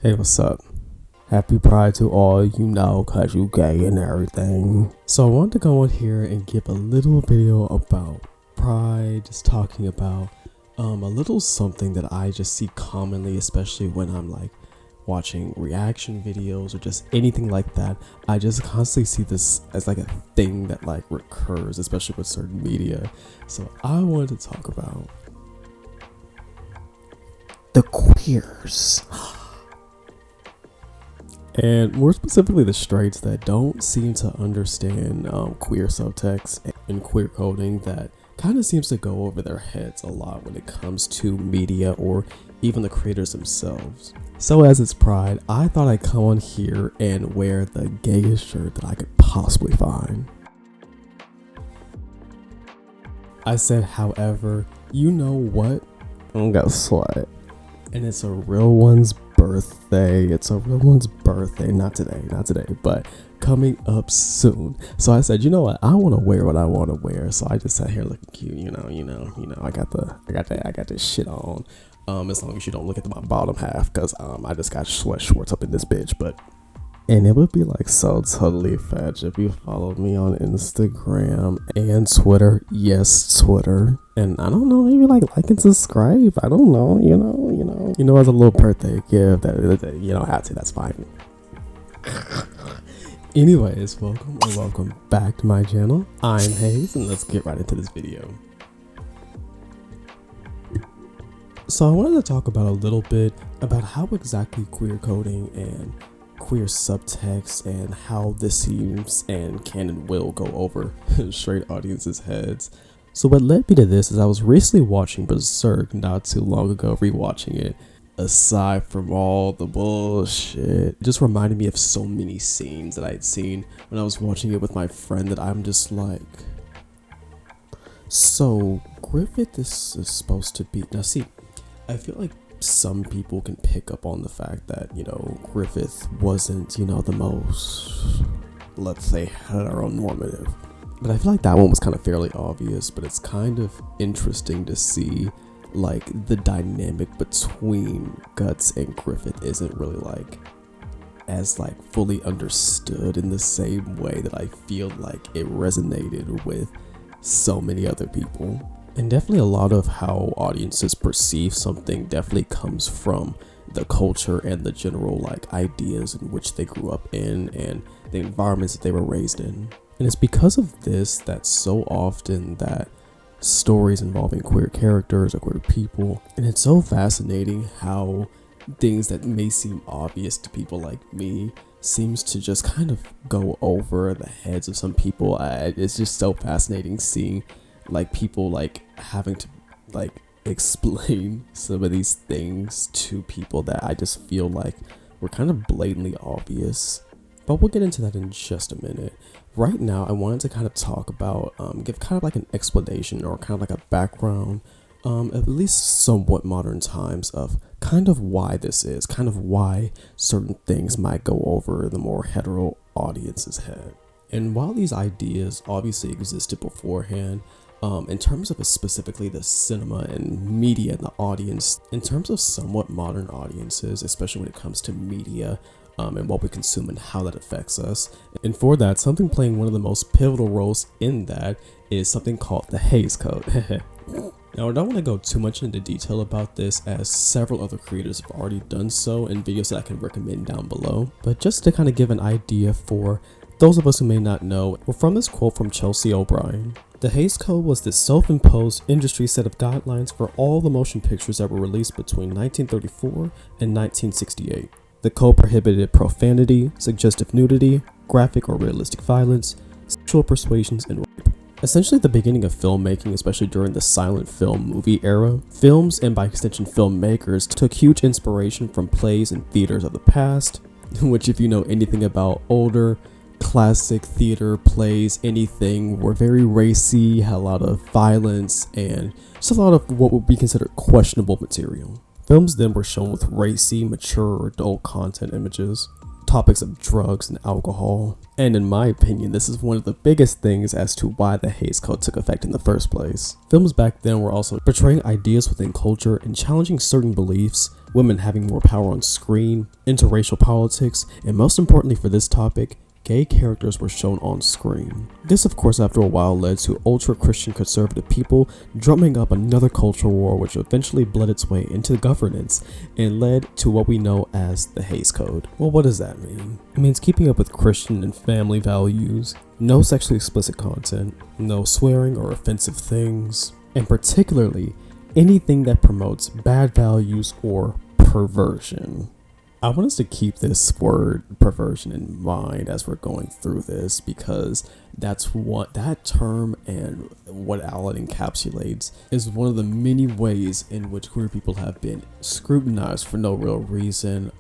Hey, what's up? Happy Pride to all, cause you gay and everything. So I wanted to go on here and give a little video about Pride, just talking about a little something that I just see commonly, especially when I'm like watching reaction videos or just anything like that. I just constantly see this as like a thing that like recurs, especially with certain media. So I wanted to talk about the queers. And more specifically, the straights that don't seem to understand queer subtext and queer coding that kind of seems to go over their heads a lot when it comes to media or even the creators themselves. So as it's Pride, I thought I'd come on here and wear the gayest shirt that I could possibly find. I said, however, you know what? I'm gonna sweat. And it's a real one's birthday. It's a real one's birthday. Not today, but coming up soon. So I said, you know what? I want to wear what I want to wear. So I just sat here looking cute. You know. I got this shit on. As long as you don't look at my bottom half, cause I just got sweat shorts up in this bitch. And it would be like so totally fetch if you followed me on Instagram and Twitter. Yes, Twitter. And I don't know, maybe like and subscribe. I don't know, you know, as a little birthday gift that you don't have to, that's fine. Anyways, welcome back to my channel. I'm Hayes, and let's get right into this video. So I wanted to talk about a little bit about how exactly queer coding and queer subtext and how this seems and can and will go over straight audiences' heads. So what led me to this is I was recently watching Berserk not too long ago, rewatching it. Aside from all the bullshit, it just reminded me of so many scenes that I'd seen when I was watching it with my friend that I'm just like, so Griffith is supposed to be, now see, I feel like some people can pick up on the fact that, Griffith wasn't, the most, let's say, heteronormative. But I feel like that one was kind of fairly obvious, but it's kind of interesting to see like the dynamic between Guts and Griffith isn't really like as like fully understood in the same way that I feel like it resonated with so many other people. And definitely a lot of how audiences perceive something definitely comes from the culture and the general like ideas in which they grew up in and the environments that they were raised in. And it's because of this that so often that stories involving queer characters or queer people, and it's so fascinating how things that may seem obvious to people like me seems to just kind of go over the heads of some people. It's just so fascinating seeing like people like having to like explain some of these things to people that I just feel like were kind of blatantly obvious. But we'll get into that in just a minute. Right now, I wanted to kind of talk about, give kind of like an explanation or kind of like a background, at least somewhat modern times of kind of why this is, kind of why certain things might go over the more hetero audience's head. And while these ideas obviously existed beforehand, in terms of specifically the cinema and media and the audience, in terms of somewhat modern audiences, especially when it comes to media, and what we consume and how that affects us. And for that, something playing one of the most pivotal roles in that is something called the Hays Code. Now, I don't want to go too much into detail about this as several other creators have already done so in videos that I can recommend down below. But just to kind of give an idea for those of us who may not know, we're from this quote from Chelsea O'Brien. The Hays Code was the self-imposed industry set of guidelines for all the motion pictures that were released between 1934 and 1968. The code prohibited profanity, suggestive nudity, graphic or realistic violence, sexual persuasions, and rape. Essentially the beginning of filmmaking, especially during the silent film movie era, films and by extension filmmakers took huge inspiration from plays and theaters of the past, which if you know anything about older, classic theater plays, anything, were very racy, had a lot of violence, and just a lot of what would be considered questionable material. Films then were shown with racy, mature, or adult content images. topics of drugs and alcohol. And in my opinion, this is one of the biggest things as to why the Hays Code took effect in the first place. Films back then were also portraying ideas within culture and challenging certain beliefs, women having more power on screen, interracial politics, and most importantly for this topic, gay characters were shown on screen. This of course after a while led to ultra-Christian conservative people drumming up another cultural war which eventually bled its way into governance and led to what we know as the Hays Code. Well, what does that mean? It means keeping up with Christian and family values, no sexually explicit content, no swearing or offensive things, and particularly anything that promotes bad values or perversion. I want us to keep this word perversion in mind as we're going through this because that's what that term and what Alan encapsulates is one of the many ways in which queer people have been scrutinized for no real reason,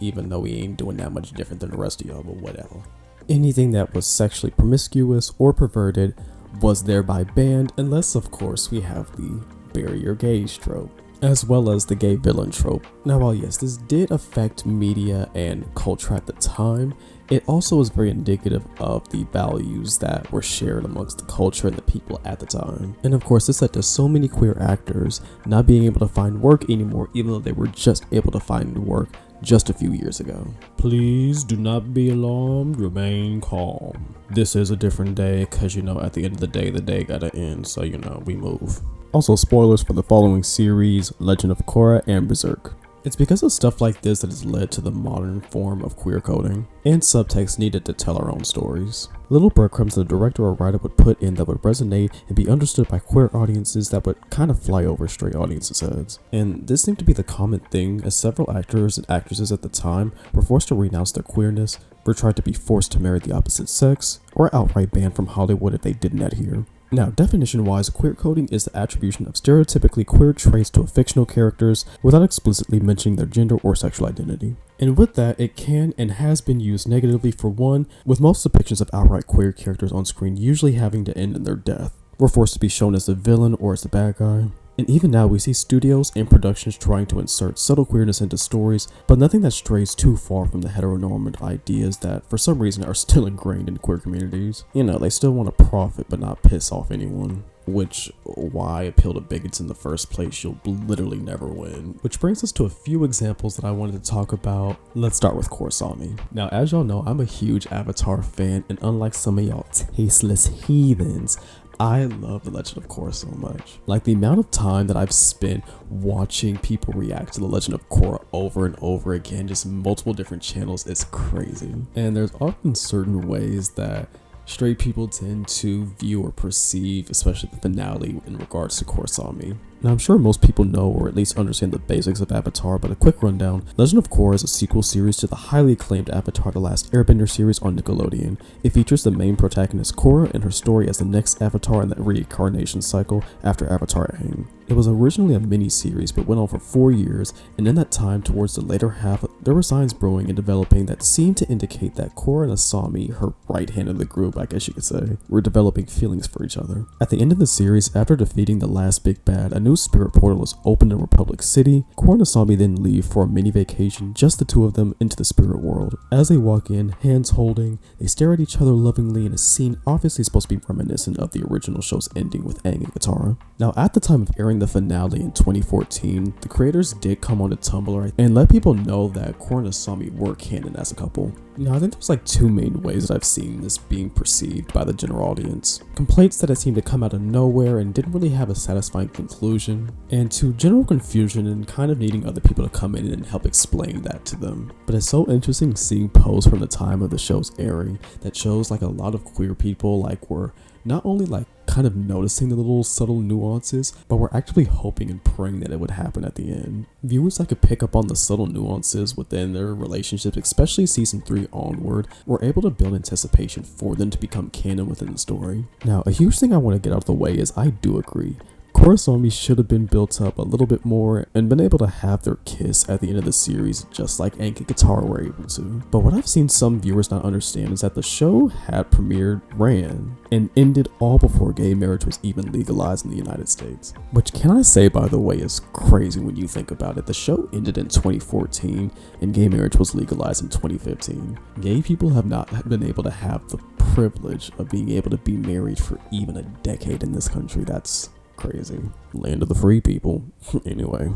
even though we ain't doing that much different than the rest of y'all, but whatever. Anything that was sexually promiscuous or perverted was thereby banned unless of course we have the bury your gays trope, as well as the gay villain trope. Now while yes, this did affect media and culture at the time, it also was very indicative of the values that were shared amongst the culture and the people at the time. And of course this led to so many queer actors not being able to find work anymore even though they were just able to find work just a few years ago. Please do not be alarmed, remain calm. This is a different day because you know at the end of the day gotta end, so you know we move. Also, spoilers for the following series, Legend of Korra and Berserk. It's because of stuff like this that has led to the modern form of queer coding, and Subtext needed to tell our own stories. Little breadcrumbs the director or writer would put in that would resonate and be understood by queer audiences that would kind of fly over straight audiences' heads. And this seemed to be the common thing as several actors and actresses at the time were forced to renounce their queerness, were tried to be forced to marry the opposite sex, or outright banned from Hollywood if they didn't adhere. Now, definition-wise, queer coding is the attribution of stereotypically queer traits to fictional characters without explicitly mentioning their gender or sexual identity. And with that, it can and has been used negatively for one, with most depictions of outright queer characters on screen usually having to end in their death. We're forced to be shown as the villain or as the bad guy. And even now we see studios and productions trying to insert subtle queerness into stories, but nothing that strays too far from the heteronormative ideas that for some reason are still ingrained in queer communities. You know, they still want to profit but not piss off anyone. Which, why appeal to bigots in the first place? You'll literally never win. Which brings us to a few examples that I wanted to talk about. Let's start with Korra. Now, as y'all know, I'm a huge Avatar fan, and unlike some of y'all tasteless heathens, I love The Legend of Korra so much. Like, the amount of time that I've spent watching people react to The Legend of Korra over and over again, just multiple different channels, is crazy. And there's often certain ways that straight people tend to view or perceive, especially the finale in regards to Korra. Now, I'm sure most people know or at least understand the basics of Avatar, but a quick rundown. Legend of Korra is a sequel series to the highly acclaimed Avatar: The Last Airbender series on Nickelodeon. It features the main protagonist Korra and her story as the next Avatar in the reincarnation cycle after Avatar Aang. It was originally a mini-series but went on for 4 years, and in that time towards the later half, there were signs brewing and developing that seemed to indicate that Korra and Asami, her right hand of the group I guess you could say, were developing feelings for each other. At the end of the series, after defeating the last big bad, a new spirit portal is opened in Republic City. Korra and Asami then leave for a mini vacation, just the two of them, into the spirit world. As they walk in, hands holding, they stare at each other lovingly in a scene obviously supposed to be reminiscent of the original show's ending with Aang and Katara. Now, at the time of airing the finale in 2014, the creators did come on to Tumblr and let people know that Korra and Asami were canon as a couple. Now, I think there's like two main ways that I've seen this being perceived by the general audience. Complaints that it seemed to come out of nowhere and didn't really have a satisfying conclusion, and to general confusion and kind of needing other people to come in and help explain that to them. But it's so interesting seeing posts from the time of the show's airing that shows like a lot of queer people like were not only like kind of noticing the little subtle nuances, but we're actually hoping and praying that it would happen at the end. Viewers that could pick up on the subtle nuances within their relationships, especially season 3 onward, were able to build anticipation for them to become canon within the story. Now, a huge thing I want to get out of the way is I do agree, Korra Zombie should have been built up a little bit more and been able to have their kiss at the end of the series just like Aang and Katara were able to. But what I've seen some viewers not understand is that the show had premiered, ran, and ended all before gay marriage was even legalized in the United States. Which, can I say, by the way, is crazy when you think about it. The show ended in 2014 and gay marriage was legalized in 2015. Gay people have not been able to have the privilege of being able to be married for even a decade in this country. That's crazy. Land of the free people. Anyway.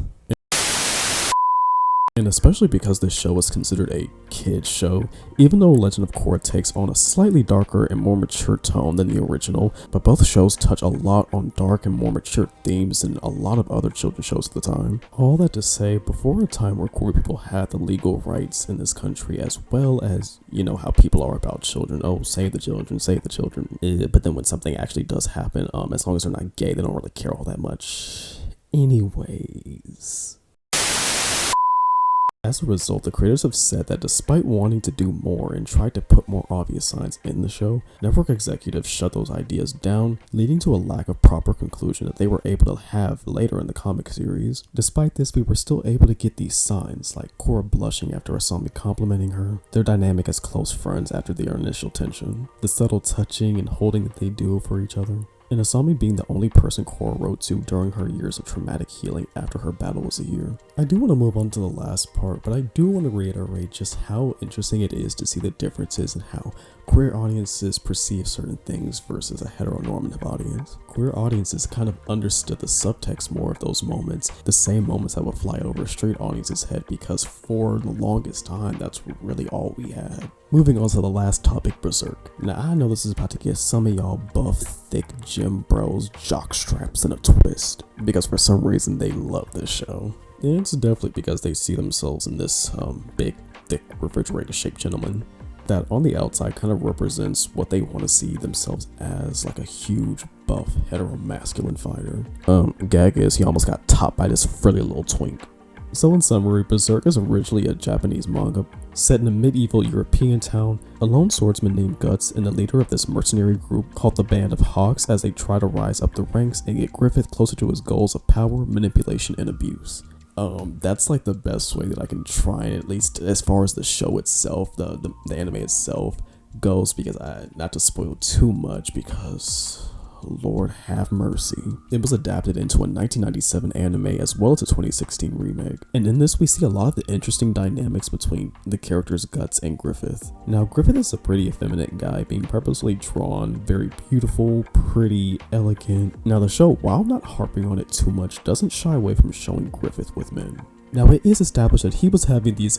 And especially because this show is considered a kid's show, even though Legend of Korra takes on a slightly darker and more mature tone than the original, but both shows touch a lot on dark and more mature themes than a lot of other children's shows at the time. All that to say, before a time where queer people had the legal rights in this country, as well as, you know, how people are about children, oh, save the children, save the children, but then when something actually does happen, as long as they're not gay, they don't really care all that much. Anyways. As a result, the creators have said that despite wanting to do more and try to put more obvious signs in the show, network executives shut those ideas down, leading to a lack of proper conclusion that they were able to have later in the comic series. Despite this, we were still able to get these signs, like Korra blushing after Asami complimenting her, their dynamic as close friends after their initial tension, the subtle touching and holding that they do for each other, and Asami being the only person Korra wrote to during her years of traumatic healing after her battle was a year. I do want to move on to the last part, but I do want to reiterate just how interesting it is to see the differences in how queer audiences perceive certain things versus a heteronormative audience. Queer audiences kind of understood the subtext more of those moments, the same moments that would fly over a straight audience's head, because for the longest time, that's really all we had. Moving on to the last topic, Berserk. Now, I know this is about to get some of y'all buff, thick gym bros, jock straps in a twist, because for some reason they love this show. And it's definitely because they see themselves in this big, thick, refrigerator-shaped gentleman that on the outside kind of represents what they want to see themselves as, like a huge, buff, heteromasculine fighter. Gag is he almost got topped by this frilly little twink. So in summary, Berserk is originally a Japanese manga set in a medieval European town. A lone swordsman named Guts and the leader of this mercenary group called the Band of Hawks as they try to rise up the ranks and get Griffith closer to his goals of power, manipulation, and abuse. That's like the best way that I can try, at least as far as the show itself, the anime itself goes, because not to spoil too much, because Lord have mercy. It was adapted into a 1997 anime as well as a 2016 remake. And in this we see a lot of the interesting dynamics between the characters Guts and Griffith. Now Griffith is a pretty effeminate guy, being purposely drawn, very beautiful, pretty, elegant. Now the show, while not harping on it too much, doesn't shy away from showing Griffith with men. Now it is established that he was having these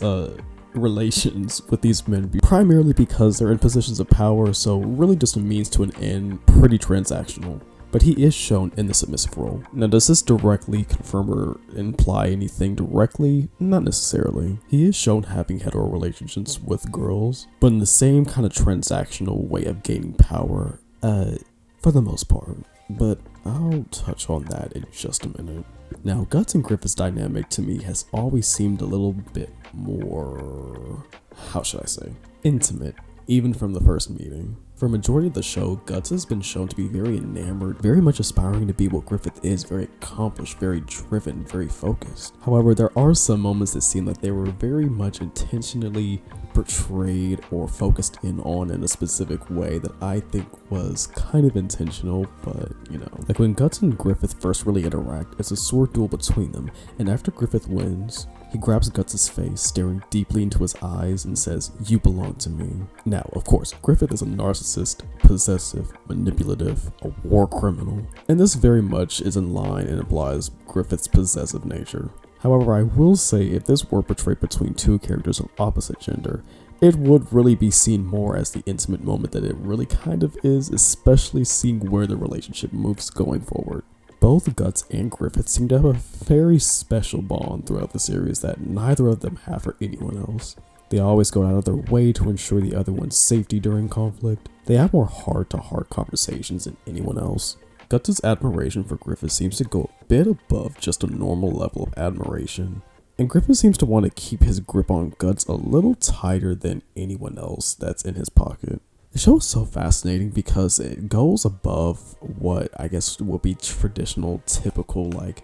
relations with these men primarily because they're in positions of power, so really just a means to an end, pretty transactional. But he is shown in the submissive role. Now does this directly confirm or imply anything directly? Not necessarily. He is shown having hetero relationships with girls, but in the same kind of transactional way of gaining power, for the most part. But I'll touch on that in just a minute. Now, Guts and Griffith's dynamic to me has always seemed a little bit more, how should I say, intimate, even from the first meeting. For a majority of the show, Guts has been shown to be very enamored, very much aspiring to be what Griffith is, very accomplished, very driven, very focused. However, there are some moments that seem like they were very much intentionally portrayed or focused in on in a specific way that I think was kind of intentional, but you know. Like when Guts and Griffith first really interact, it's a sword duel between them, and after Griffith wins, he grabs Guts' face, staring deeply into his eyes and says, "You belong to me." Now, of course, Griffith is a narcissist, possessive, manipulative, a war criminal, and this very much is in line and implies Griffith's possessive nature. However, I will say if this were portrayed between two characters of opposite gender, it would really be seen more as the intimate moment that it really kind of is, especially seeing where the relationship moves going forward. Both Guts and Griffith seem to have a very special bond throughout the series that neither of them have for anyone else. They always go out of their way to ensure the other one's safety during conflict. They have more heart-to-heart conversations than anyone else. Guts' admiration for Griffith seems to go a bit above just a normal level of admiration, and Griffith seems to want to keep his grip on Guts a little tighter than anyone else that's in his pocket. The show is so fascinating because it goes above what I guess would be traditional, typical, like,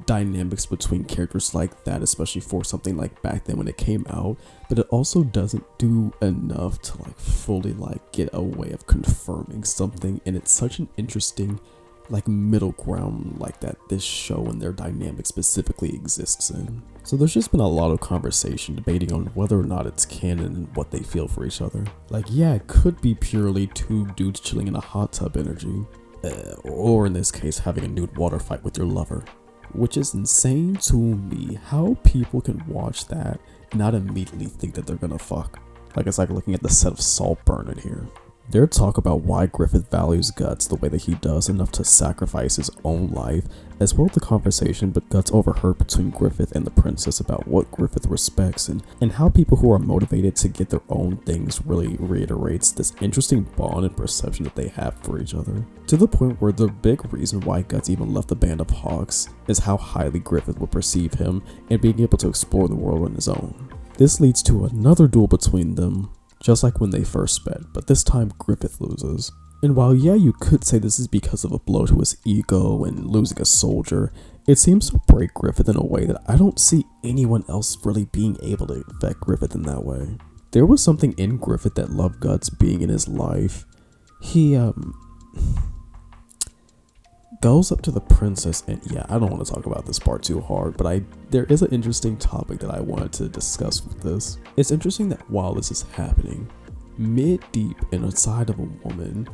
dynamics between characters like that, especially for something like back then when it came out, but it also doesn't do enough to like fully like get a way of confirming something, and it's such an interesting like middle ground like that this show and their dynamic specifically exists in. So there's just been a lot of conversation debating on whether or not it's canon and what they feel for each other. Like, yeah, it could be purely two dudes chilling in a hot tub energy, or in this case having a nude water fight with your lover, which is insane to me how people can watch that and not immediately think that they're gonna fuck. Like, it's like looking at the set of Saltburn in here. Their talk about why Griffith values Guts the way that he does enough to sacrifice his own life, as well as the conversation but Guts overheard between Griffith and the princess about what Griffith respects and how people who are motivated to get their own things really reiterates this interesting bond and perception that they have for each other. To the point where the big reason why Guts even left the Band of Hawks is how highly Griffith would perceive him and being able to explore the world on his own. This leads to another duel between them, just like when they first met, but this time Griffith loses. And while yeah, you could say this is because of a blow to his ego and losing a soldier, it seems to break Griffith in a way that I don't see anyone else really being able to affect Griffith in that way. There was something in Griffith that loved Guts being in his life. He goes up to the princess, and yeah, I don't want to talk about this part too hard, but there is an interesting topic that I wanted to discuss with this. It's interesting that while this is happening, mid-deep inside of a woman,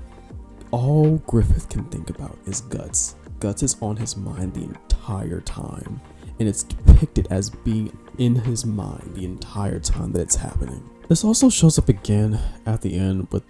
all Griffith can think about is Guts. Guts is on his mind the entire time, and it's depicted as being in his mind the entire time that it's happening. This also shows up again at the end with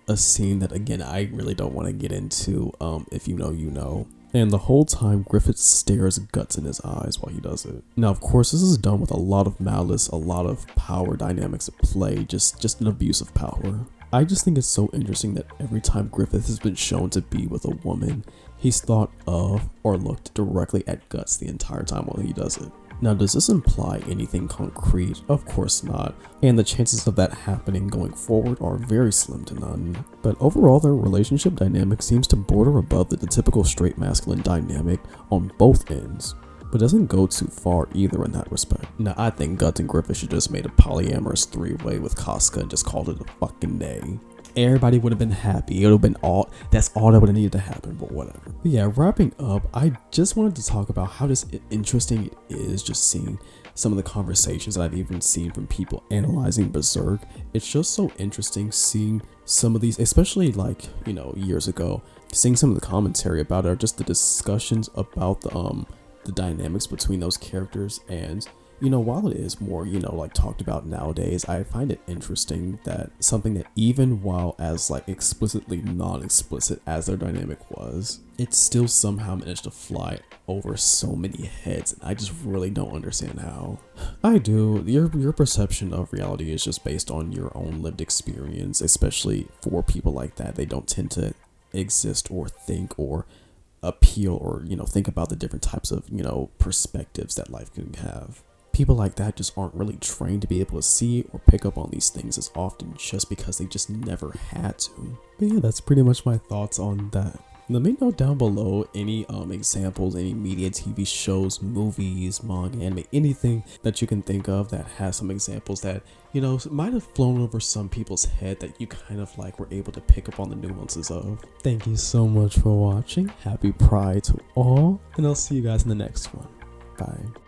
a scene that, again, I really don't want to get into. If you know, you know. And the whole time, Griffith stares Guts in his eyes while he does it. Now, of course, this is done with a lot of malice, a lot of power dynamics at play, just an abuse of power. I just think it's so interesting that every time Griffith has been shown to be with a woman, he's thought of or looked directly at Guts the entire time while he does it. Now, does this imply anything concrete? Of course not, and the chances of that happening going forward are very slim to none. But overall, their relationship dynamic seems to border above the typical straight masculine dynamic on both ends, but doesn't go too far either in that respect. Now, I think Guts and Griffith should just made a polyamorous three-way with Casca and just called it a fucking day. Everybody would have been happy. It would have been all, that's all that would have needed to happen, but whatever. But yeah, wrapping up, I just wanted to talk about how interesting it is just seeing some of the conversations that I've even seen from people analyzing Berserk. It's just so interesting seeing some of these, especially like, you know, years ago, seeing some of the commentary about it, or just the discussions about the dynamics between those characters. And you know, while it is more, you know, like talked about nowadays, I find it interesting that something that even while as like explicitly non-explicit as their dynamic was, it still somehow managed to fly over so many heads, and I just really don't understand how. I do. Your perception of reality is just based on your own lived experience, especially for people like that. They don't tend to exist or think or appeal or, you know, think about the different types of, you know, perspectives that life can have. People like that just aren't really trained to be able to see or pick up on these things as often just because they just never had to. But yeah, that's pretty much my thoughts on that. Let me know down below any examples, any media, TV shows, movies, manga, anime, anything that you can think of that has some examples that, you know, might have flown over some people's head that you kind of like were able to pick up on the nuances of. Thank you so much for watching. Happy Pride to all, and I'll see you guys in the next one. Bye.